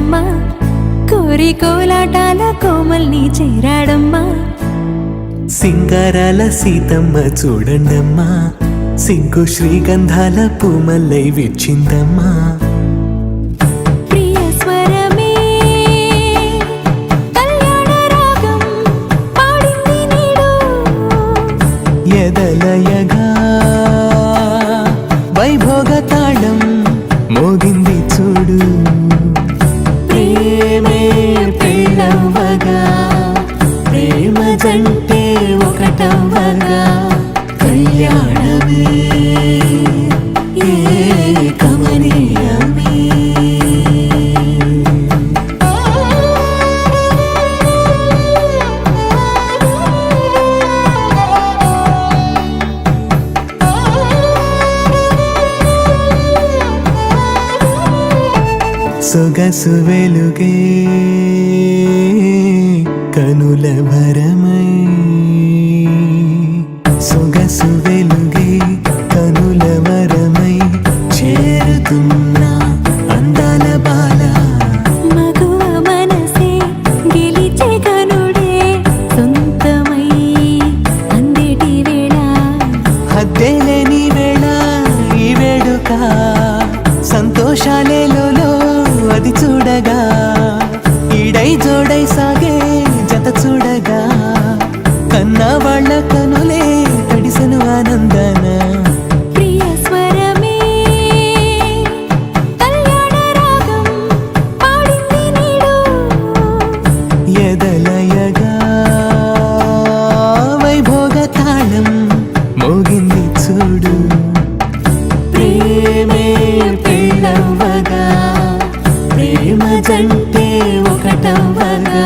చేశాడమ్మా, కోరి కోలాటాల కోమల్ని చేరాడమ్మా. సింగారాల సీతమ్మ చూడండమ్మా, సిగ్గు శ్రీగంధాల పూమల్లై విచ్చిందమ్మా. ప్రియ స్వరమే కళ్యాణ రాగం పాడింది నీడు, ఎదలయగా వైభోగ తాళం మోగింది చూడు. ప్రేమే పెళ్ళవ్వగా, ప్రేమ జంటే ఒకటవ్వగా, కళ్యాణమే కమనీయమే. సొగసు వెలుగే కనుల భరమై, సొగసు వెలుగే కనుల వరమై చేరుతున్న అందాల బాల. మగువ మనసే గెలిచే కనుడే సొంతమై అందేటి వేళ, హద్దేలేని వేళ ఈ వేడుక, సంతోషాలేలో అది చూడగా, ఈడై జోడై సాగే జత చూడగా, కన్నా వాళ్ళ కనులే తడిసెను ఆనందన. ప్రియ స్వరమే కళ్యాణ రాగం పాడింది నీడు, ఎదలయగా వైభోగ తాళం మోగింది చూడు. ప్రేమే పెళ్ళవ్వగా, ప్రేమ జంటే ఒకటవ్వగా,